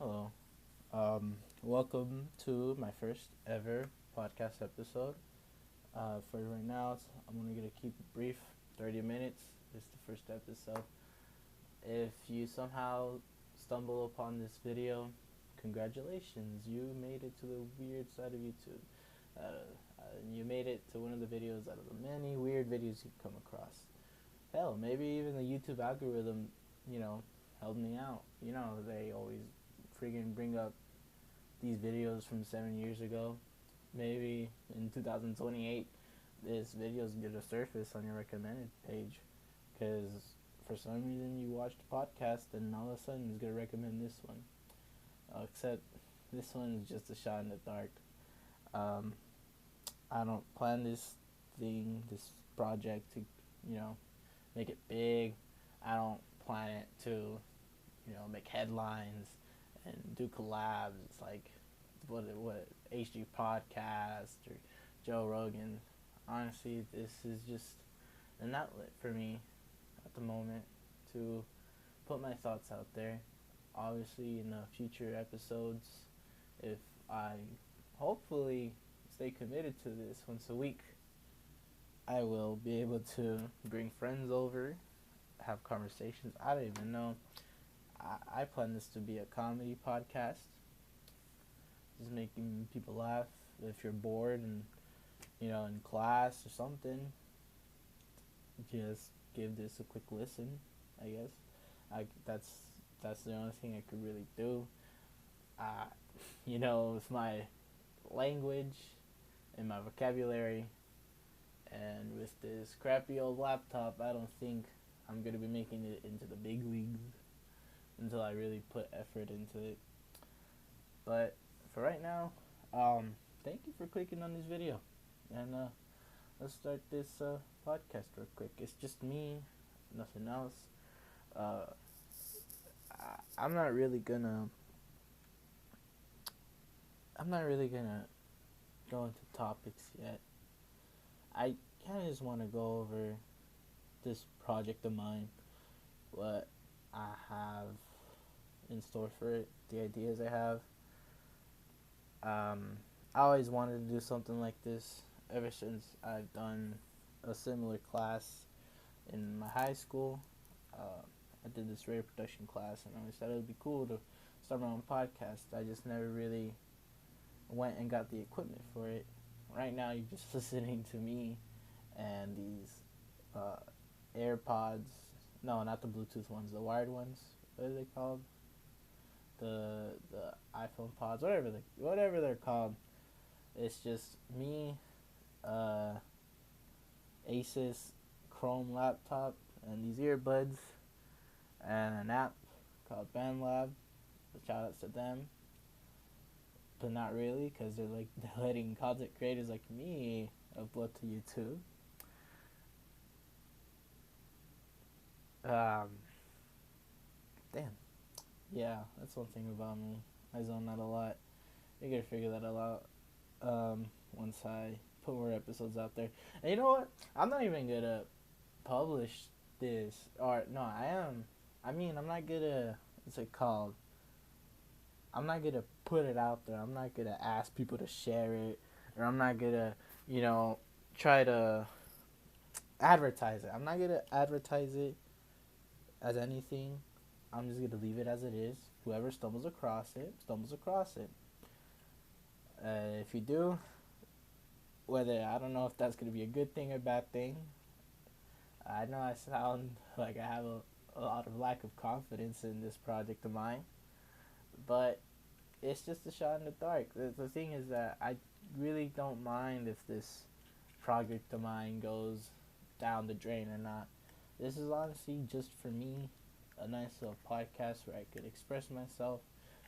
Hello. Welcome to my first ever podcast episode. For right now, I'm gonna keep it brief. 30 minutes. This is the first episode. If you somehow stumble upon this video, congratulations! You made it to the weird side of YouTube. You made it to one of the videos out of the many weird videos you've come across. Hell, maybe even the YouTube algorithm, you know, helped me out. They always friggin' bring up these videos from 7 years ago. Maybe in 2028, this video's gonna surface on your recommended page, because for some reason you watched a podcast and all of a sudden it's gonna recommend this one. Except this one is just a shot in the dark. Um, I don't plan this project to, you know, make it big. I don't plan it to, make headlines and do collabs. It's like what HG Podcast or Joe Rogan. Honestly, this is just an outlet for me at the moment to put my thoughts out there. Obviously, in the future episodes, if I hopefully stay committed to this once a week, I will be able to bring friends over, have conversations. I don't even know. I plan this to be a comedy podcast, just making people laugh. If you're bored and in class or something, just give this a quick listen. I guess that's the only thing I could really do. Uh, with my language and my vocabulary, and with this crappy old laptop, I don't think I'm gonna be making it into the big leagues until I really put effort into it. But for right now, thank you for clicking on this video, and let's start this podcast real quick. It's just me, nothing else. Uh, I'm not really gonna. I'm not really gonna go into topics yet. I kind of just want to go over this project of mine, what I have in store for it, the ideas I have. I always wanted to do something like this ever since I've done a similar class in my high school. I did this radio production class, and I always thought it would be cool to start my own podcast. I just never really went and got the equipment for it. Right now, you're just listening to me and these AirPods. No, not the Bluetooth ones, the wired ones. What are they called? The iPhone pods, whatever they're called. It's just me, Asus Chrome laptop, and these earbuds, and an app called BandLab. Shout outs to them, but not really, because they're letting content creators like me upload to YouTube. Um, Damn. Yeah, that's one thing about me. I zone out a lot. You gotta figure that out once I put more episodes out there. And you know what? I'm not even gonna publish this. Or, no, I am. I'm not gonna. What's it called? I'm not gonna put it out there. I'm not gonna ask people to share it. Or I'm not gonna, try to advertise it. I'm not gonna advertise it as anything. I'm just gonna leave it as it is. Whoever stumbles across it, stumbles across it. If you do, whether I don't know if that's gonna be a good thing or bad thing. I know I sound like I have a lot of lack of confidence in this project of mine, but it's just a shot in the dark. The thing is that I really don't mind if this project of mine goes down the drain or not. This is honestly just for me, a nice little podcast where I could express myself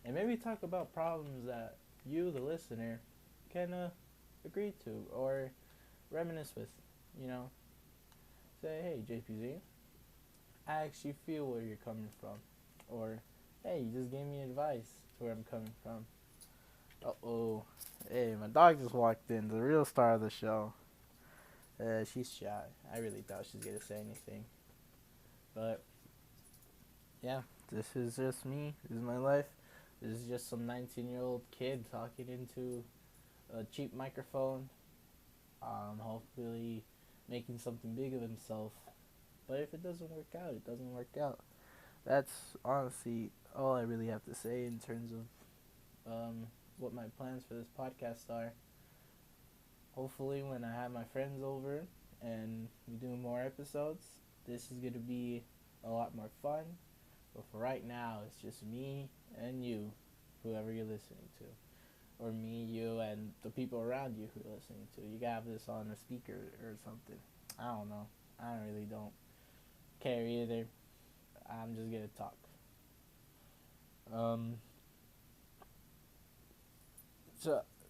and maybe talk about problems that you, the listener, can agree to or reminisce with. You know, say, hey, JPZ, I actually feel where you're coming from. Or, hey, you just gave me advice to where I'm coming from. Uh-oh. Hey, my dog just walked in, the real star of the show. She's shy. I really thought she was going to say anything. But, yeah, this is just me. This is my life. This is just some 19-year-old kid talking into a cheap microphone, hopefully making something big of himself. But if it doesn't work out, it doesn't work out. That's honestly all I really have to say in terms of what my plans for this podcast are. Hopefully, when I have my friends over and we do more episodes, this is going to be a lot more fun. But for right now, it's just me and you, whoever you're listening to. Or me, you, and the people around you who are listening to. You gotta have this on a speaker or something. I don't know. I really don't care either. I'm just gonna talk. Um.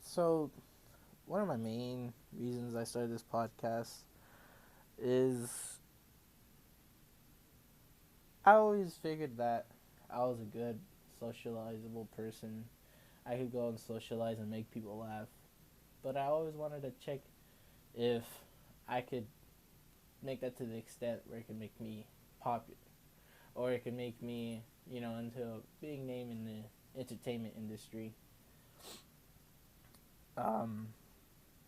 So one of my main reasons I started this podcast is I always figured that I was a good socializable person. I could go and socialize and make people laugh. But I always wanted to check if I could make that to the extent where it could make me popular. Or it could make me, into a big name in the entertainment industry. I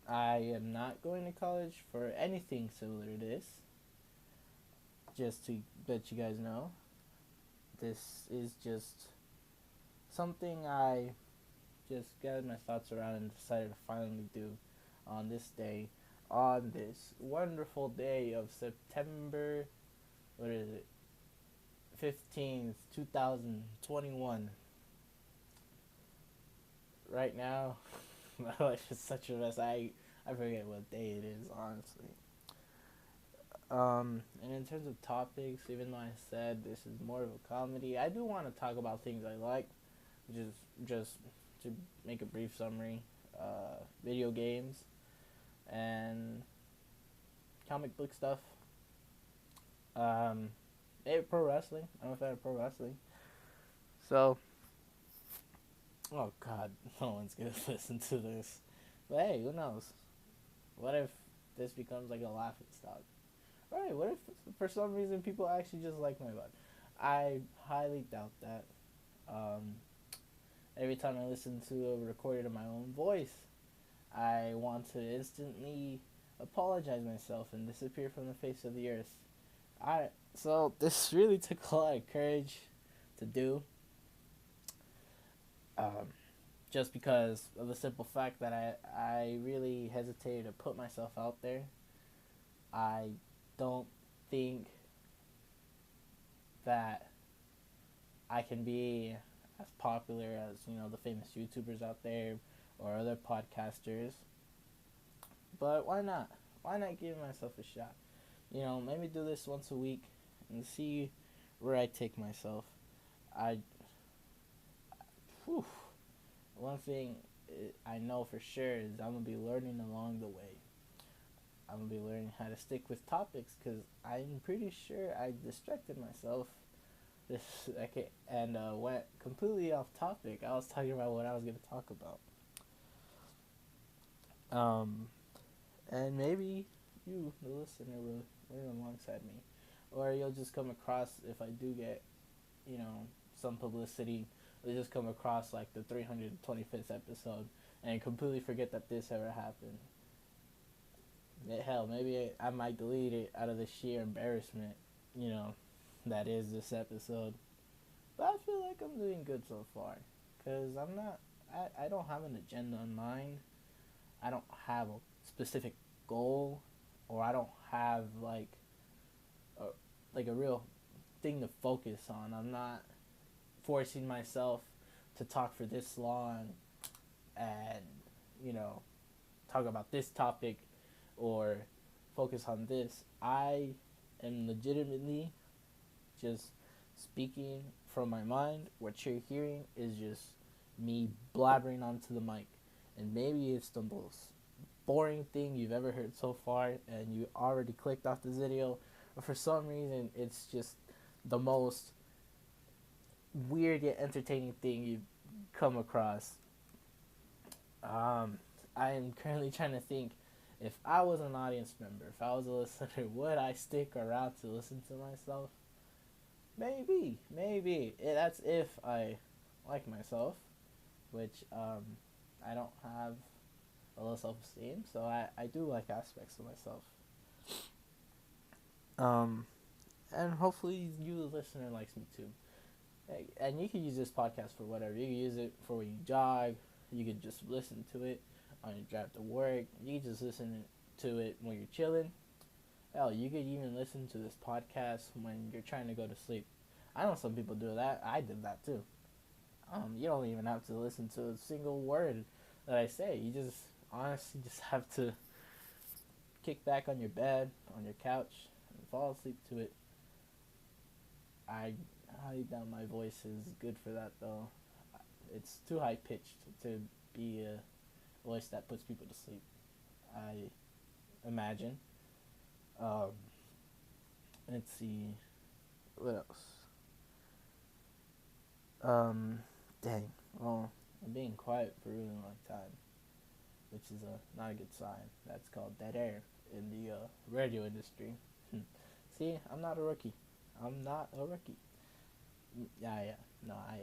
am not going to college for anything similar to this. Just to let you guys know, this is just something I just gathered my thoughts around and decided to finally do on this day, on this wonderful day of September, 15th, 2021. Right now, my life is such a mess. I forget what day it is, honestly. And in terms of topics, even though I said this is more of a comedy, I do want to talk about things I like, just to make a brief summary. Video games and comic book stuff. Pro wrestling. I'm a fan of pro wrestling. So, oh God, no one's gonna listen to this. But hey, who knows? What if this becomes like a laughing stock? Right, what if for some reason people actually just like my butt? I highly doubt that. Every time I listen to a recording of my own voice, I want to instantly apologize myself and disappear from the face of the earth. So this really took a lot of courage to do. Just because of the simple fact that I really hesitated to put myself out there. I don't think that I can be as popular as, the famous YouTubers out there or other podcasters. But why not? Why not give myself a shot? Maybe do this once a week and see where I take myself. One thing I know for sure is I'm going to be learning along the way. I'm going to be learning how to stick with topics because I'm pretty sure I distracted myself this second and went completely off topic. I was talking about what I was going to talk about. And maybe you, the listener, will learn alongside me. Or you'll just come across, if I do get, some publicity, you'll just come across like the 325th episode and completely forget that this ever happened. Hell, maybe I might delete it out of the sheer embarrassment, that is this episode. But I feel like I'm doing good so far. Because I don't have an agenda in mind. I don't have a specific goal. Or I don't have like a real thing to focus on. I'm not forcing myself to talk for this long and, talk about this topic or focus on this. I am legitimately just speaking from my mind. What you're hearing is just me blabbering onto the mic. And maybe it's the most boring thing you've ever heard so far and you already clicked off this video. But for some reason, it's just the most weird yet entertaining thing you've come across. I am currently trying to think, if I was an audience member, if I was a listener, would I stick around to listen to myself? Maybe. That's if I like myself, which I don't have a low self-esteem, so I do like aspects of myself. Um, and hopefully you, the listener, likes me too. And you can use this podcast for whatever. You can use it for when you jog. You could just listen to it on your drive to work. You can just listen to it when you're chilling. Hell, you could even listen to this podcast when you're trying to go to sleep. I know some people do that. I did that too. You don't even have to listen to a single word that I say. You just honestly just have to kick back on your bed, on your couch, and fall asleep to it. I highly doubt my voice is good for that though. It's too high pitched to be a voice that puts people to sleep, I imagine. Um, let's see. What else? Dang. Well, I'm being quiet for a really long time, which is not a good sign. That's called dead air in the radio industry. See, I'm not a rookie. I'm not a rookie. Yeah, I am. No, I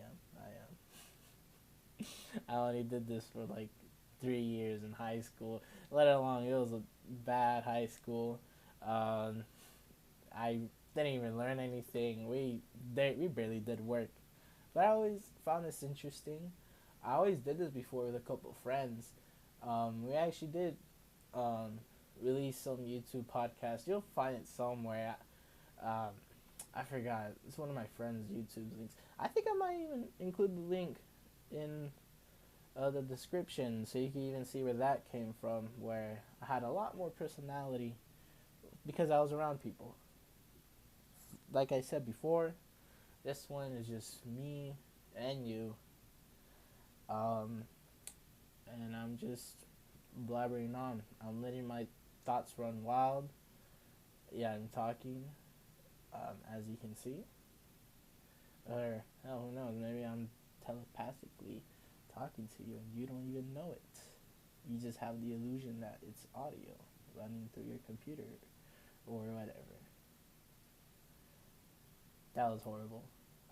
am. I only did this for like 3 years in high school. Let alone it was a bad high school. Um, I didn't even learn anything. We barely did work. But I always found this interesting. I always did this before with a couple of friends. We actually did um, release some YouTube podcasts. You'll find it somewhere. Um, I forgot. It's one of my friend's YouTube links. I think I might even include the link in the description so you can even see where that came from, where I had a lot more personality because I was around people. Like I said before, this one is just me and you. Um, and I'm just blabbering on. I'm letting my thoughts run wild. Yeah, I'm talking, as you can see. Or, hell, who knows, maybe I'm telepathically talking to you and you don't even know it. You just have the illusion that it's audio running through your computer or whatever. That was horrible.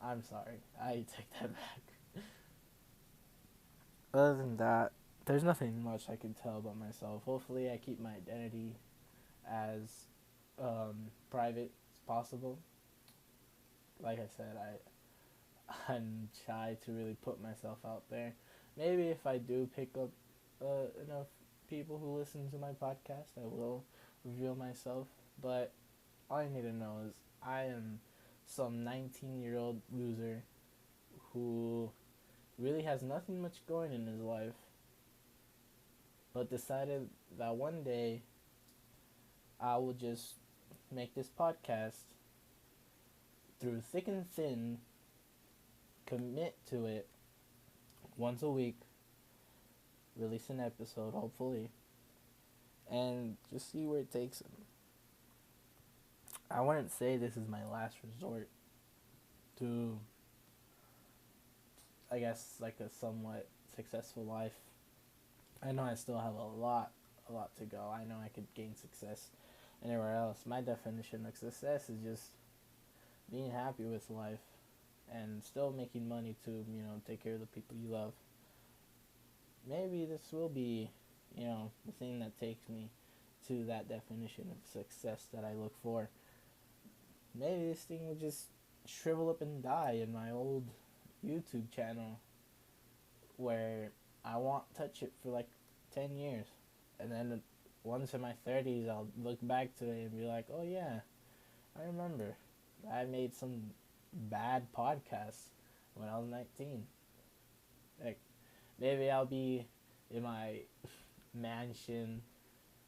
I'm sorry. I take that back. Other than that, there's nothing much I can tell about myself. Hopefully, I keep my identity as private as possible. Like I said, I'm shy to really put myself out there. Maybe if I do pick up enough people who listen to my podcast, I will reveal myself. But all you need to know is I am some 19-year-old loser who really has nothing much going in his life, but decided that one day I will just make this podcast through thick and thin, commit to it once a week, release an episode, hopefully, and just see where it takes him. I wouldn't say this is my last resort to, I guess, like a somewhat successful life. I know I still have a lot to go. I know I could gain success anywhere else. My definition of success is just being happy with life and still making money to, take care of the people you love. Maybe this will be, the thing that takes me to that definition of success that I look for. Maybe this thing will just shrivel up and die in my old YouTube channel where I won't touch it for like 10 years. And then once in my 30s, I'll look back to it and be like, oh yeah, I remember. I made some bad podcasts when I was 19. Like, maybe I'll be in my mansion,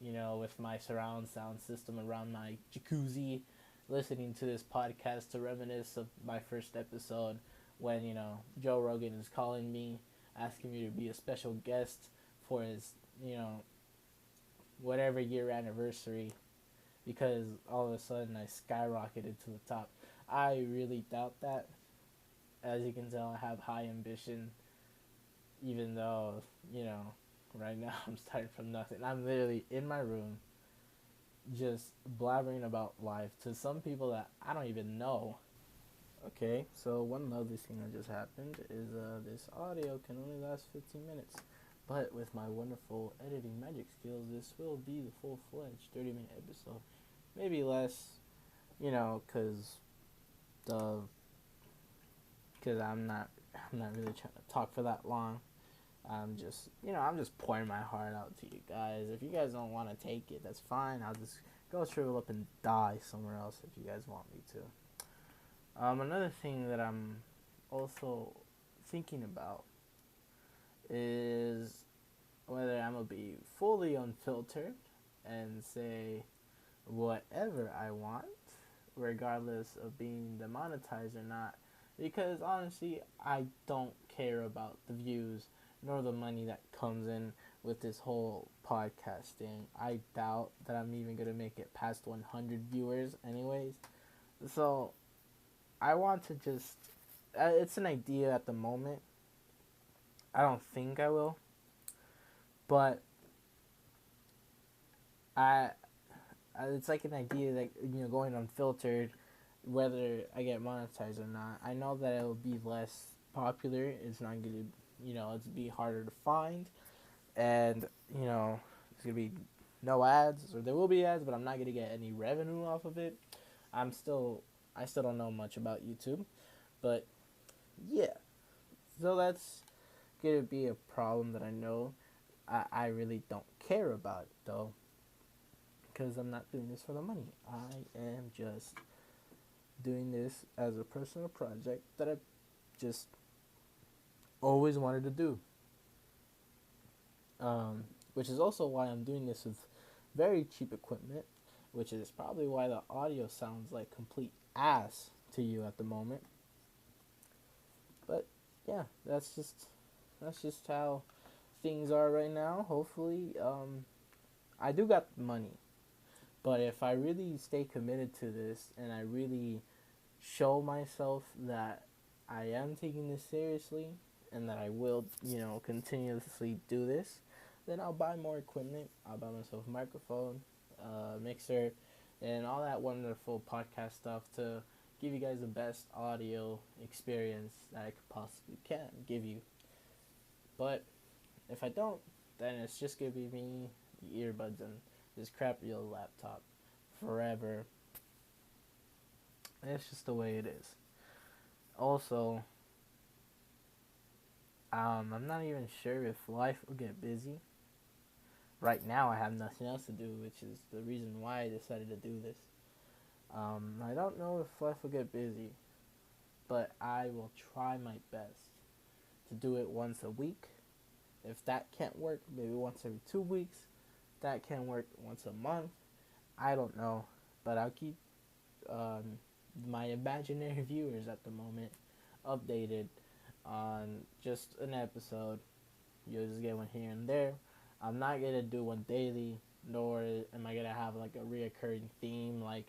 with my surround sound system around my jacuzzi, listening to this podcast to reminisce of my first episode when, Joe Rogan is calling me, asking me to be a special guest for his, whatever year anniversary, because all of a sudden I skyrocketed to the top. I really doubt that. As you can tell, I have high ambition, even though, right now I'm starting from nothing. I'm literally in my room just blabbering about life to some people that I don't even know. Okay, so one lovely thing that just happened is this audio can only last 15 minutes. But with my wonderful editing magic skills, this will be the full-fledged 30-minute episode. Maybe less, because the because I'm not really trying to talk for that long. I'm just pouring my heart out to you guys. If you guys don't want to take it, that's fine. I'll just go shrivel up and die somewhere else if you guys want me to. Another thing that I'm also thinking about is whether I'm gonna be fully unfiltered and say whatever I want, regardless of being demonetized or not. Because honestly, I don't care about the views nor the money that comes in with this whole podcasting. I doubt that I'm even gonna make it past 100 viewers, anyways. So I want to just. It's an idea at the moment. I don't think I will, but I. It's like an idea that going unfiltered, whether I get monetized or not. I know that it will be less popular. It's not gonna, it's be harder to find, and it's gonna be no ads, or there will be ads, but I'm not gonna get any revenue off of it. I still don't know much about YouTube, but yeah. So that's gonna be a problem that I know. I really don't care about it though, because I'm not doing this for the money. I am just doing this as a personal project that I just always wanted to do. Which is also why I'm doing this with very cheap equipment, which is probably why the audio sounds like complete ass to you at the moment. But yeah, that's just how things are right now. Hopefully, I do got the money, but if I really stay committed to this and I really show myself that I am taking this seriously and that I will, continuously do this, then I'll buy more equipment. I'll buy myself a microphone, mixer, and all that wonderful podcast stuff to give you guys the best audio experience that I could possibly can give you. But if I don't, then it's just gonna be me, the earbuds, and this crappy old laptop forever. And it's just the way it is. Also, I'm not even sure if life will get busy. Right now, I have nothing else to do, which is the reason why I decided to do this. I don't know if life will get busy, but I will try my best to do it once a week. If that can't work, maybe once every 2 weeks. If that can't work, once a month. I don't know, but I'll keep my imaginary viewers at the moment updated on just an episode. You'll just get one here and there. I'm not gonna do one daily, nor am I gonna have like a reoccurring theme like,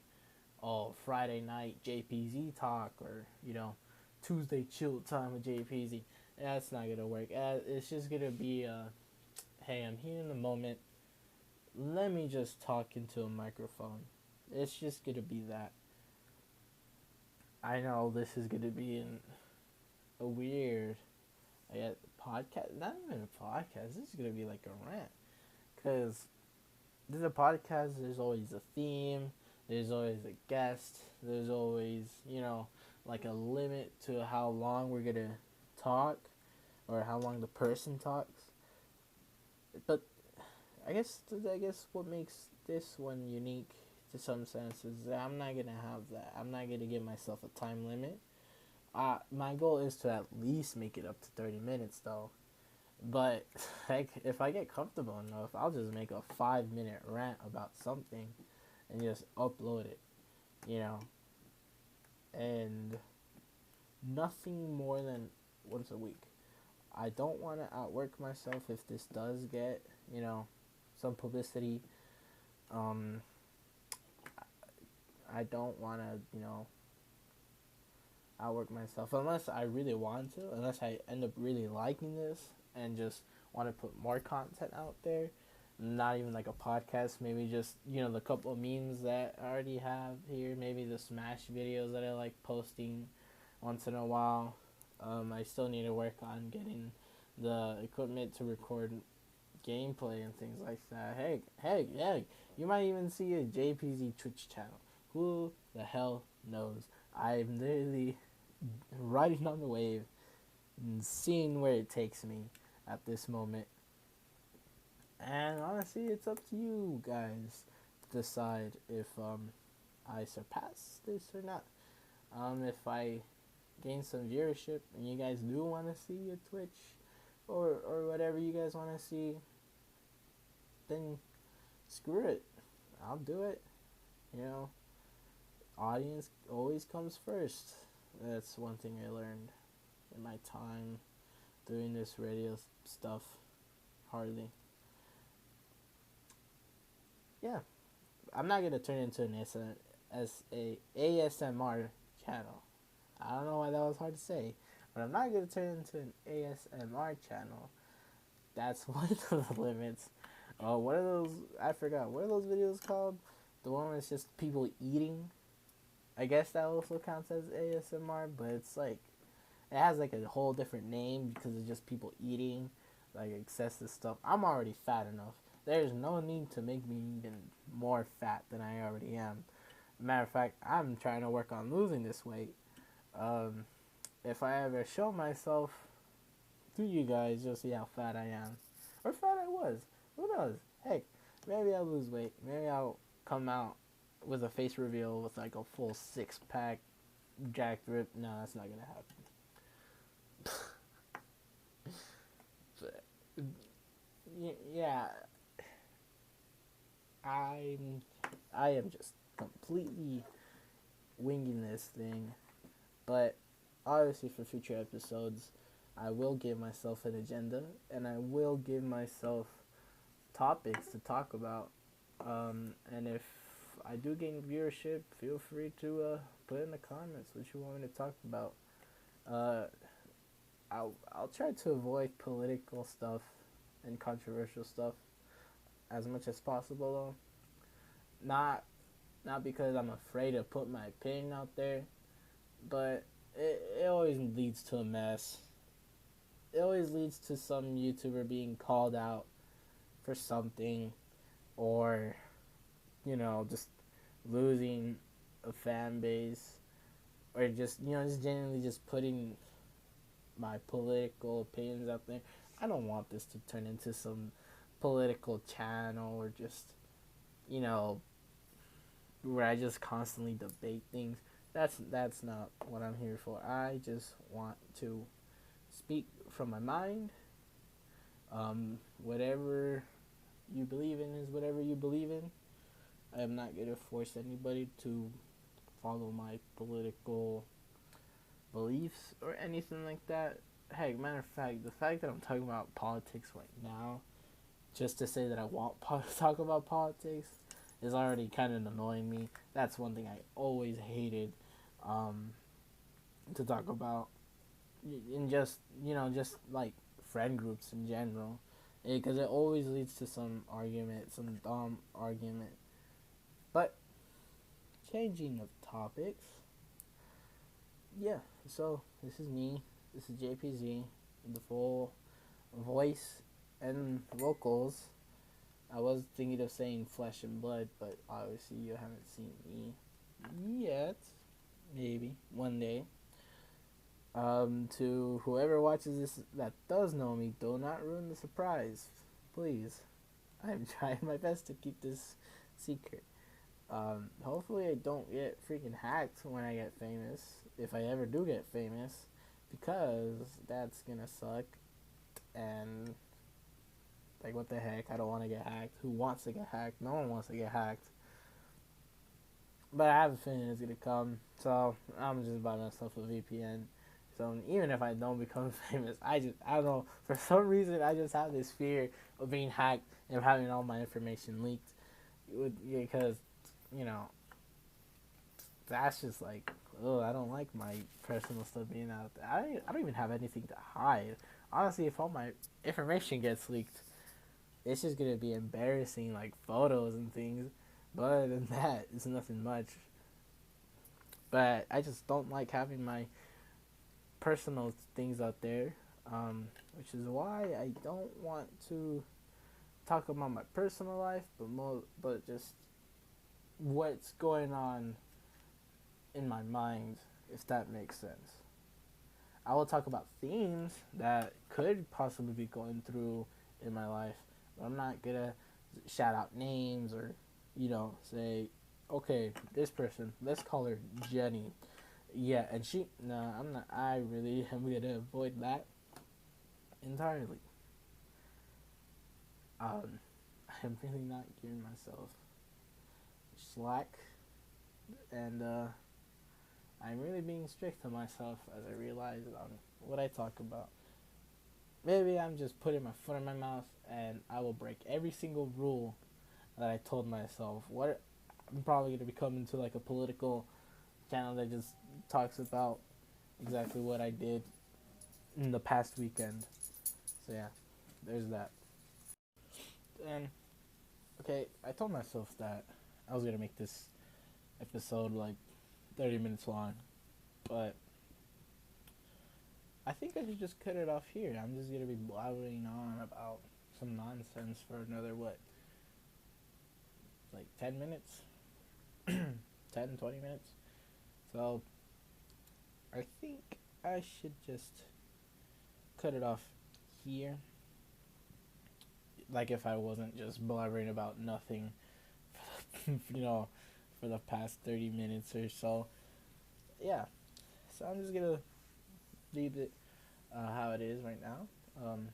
oh, Friday night JPZ talk, or Tuesday chill time with JPZ. That's not gonna work. It's just gonna be hey, I'm here in the moment. Let me just talk into a microphone. It's just gonna be that. I know this is gonna be a weird, podcast. Not even a podcast. This is gonna be like a rant, cause there's a podcast. There's always a theme. There's always a guest. There's always like a limit to how long we're gonna talk, or how long the person talks. But I guess what makes this one unique to some sense is that I'm not gonna have that. I'm not gonna give myself a time limit. My goal is to at least make it up to 30 minutes though. But like, if I get comfortable enough, I'll just make a 5-minute rant about something and just upload it, and nothing more than once a week. I don't want to outwork myself if this does get, some publicity. Um, I don't want to, outwork myself unless I really want to, unless I end up really liking this and just want to put more content out there. Not even like a podcast, maybe just, the couple of memes that I already have here, maybe the Smash videos that I like posting, once in a while. I still need to work on getting the equipment to record gameplay and things like that. Hey, you might even see a JPZ Twitch channel. Who the hell knows? I'm literally riding on the wave and seeing where it takes me at this moment. And honestly, it's up to you guys to decide if I surpass this or not. If I gain some viewership and you guys do want to see a Twitch or whatever you guys want to see, then screw it. I'll do it. You know, audience always comes first. That's one thing I learned in my time doing this radio stuff. Hardly. Yeah, I'm not gonna turn into an ASMR channel. I don't know why that was hard to say, but I'm not gonna turn into an ASMR channel. That's one of the limits. Oh, what are those? I forgot. What are those videos called? The one where it's just people eating. I guess that also counts as ASMR, but it's like it has like a whole different name because it's just people eating like excessive stuff. I'm already fat enough. There's no need to make me even more fat than I already am. Matter of fact, I'm trying to work on losing this weight. If I ever show myself to you guys, you'll see how fat I am. Or fat I was. Who knows? Heck, maybe I'll lose weight. Maybe I'll come out with a face reveal with like a full 6-pack jacked rip. No, that's not gonna happen. But, yeah, I am just completely winging this thing. But obviously for future episodes, I will give myself an agenda and I will give myself topics to talk about. And if I do gain viewership, feel free to put in the comments what you want me to talk about. I'll try to avoid political stuff and controversial stuff as much as possible, though. Not because I'm afraid to put my opinion out there, but it always leads to a mess. It always leads to some YouTuber being called out for something, or just losing a fan base, or just just genuinely just putting my political opinions out there. I don't want this to turn into some political channel or just where I just constantly debate things. That's not what I'm here for. I just want to speak from my mind. Whatever you believe in is whatever you believe in. I am not going to force anybody to follow my political beliefs or anything like that. Hey, matter of fact, the fact that I'm talking about politics right now, just to say that I want to talk about politics, is already kind of annoying me. That's one thing I always hated to talk about, in just like friend groups in general, because it always leads to some argument, some dumb argument. But changing of topics, yeah. So this is me. This is JPZ, the full voice and vocals. I was thinking of saying flesh and blood, but obviously you haven't seen me yet. Maybe one day. To whoever watches this that does know me, do not ruin the surprise, please. I'm trying my best to keep this secret. Hopefully I don't get freaking hacked when I get famous, if I ever do get famous, because that's gonna suck. And like, what the heck? I don't want to get hacked. Who wants to get hacked? No one wants to get hacked. But I have a feeling it's gonna come, so I'm just buying myself a VPN. So even if I don't become famous, I don't know, for some reason I just have this fear of being hacked and having all my information leaked, because that's just like, oh, I don't like my personal stuff being out there. I don't even have anything to hide. Honestly, if all my information gets leaked, it's just gonna be embarrassing, like photos and things. But other than that, it's nothing much. But I just don't like having my personal things out there, which is why I don't want to talk about my personal life, but just what's going on in my mind, if that makes sense. I will talk about themes that could possibly be going through in my life, but I'm not gonna shout out names or, say, okay, this person, let's call her Jenny. Yeah, and I really am gonna avoid that entirely. I'm really not giving myself slack, and I'm really being strict to myself as I realize on what I talk about. Maybe I'm just putting my foot in my mouth, and I will break every single rule that I told myself. I'm probably gonna be coming to like a political channel that just talks about exactly what I did in the past weekend. So yeah, there's that. And okay, I told myself that I was gonna make this episode like 30 minutes long, but I think I should just cut it off here. I'm just gonna be blabbering on about some nonsense for another like 10 minutes, 20 minutes. So I think I should just cut it off here. Like if I wasn't just blabbering about nothing, for the past 30 minutes or so. Yeah. So I'm just gonna leave it how it is right now.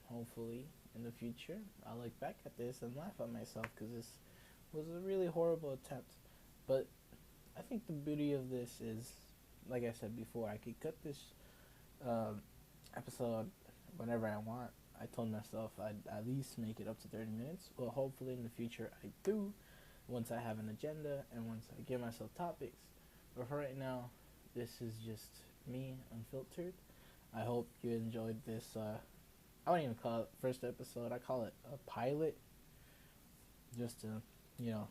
Hopefully in the future I'll look back at this and laugh at myself because this was a really horrible attempt. But I think the beauty of this is, like I said before, I could cut this episode whenever I want. I told myself I'd at least make it up to 30 minutes. Well, hopefully in the future I do, once I have an agenda and once I give myself topics. But for right now, this is just me, unfiltered. I hope you enjoyed this. I wouldn't even call it first episode. I call it a pilot, just to,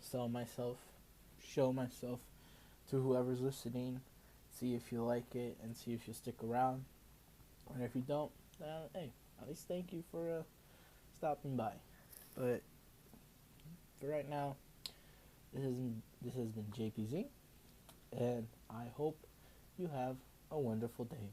sell myself, show myself to whoever's listening, see if you like it, and see if you stick around. And if you don't, hey, at least thank you for stopping by. But for right now, this has been JPZ, and I hope you have a wonderful day.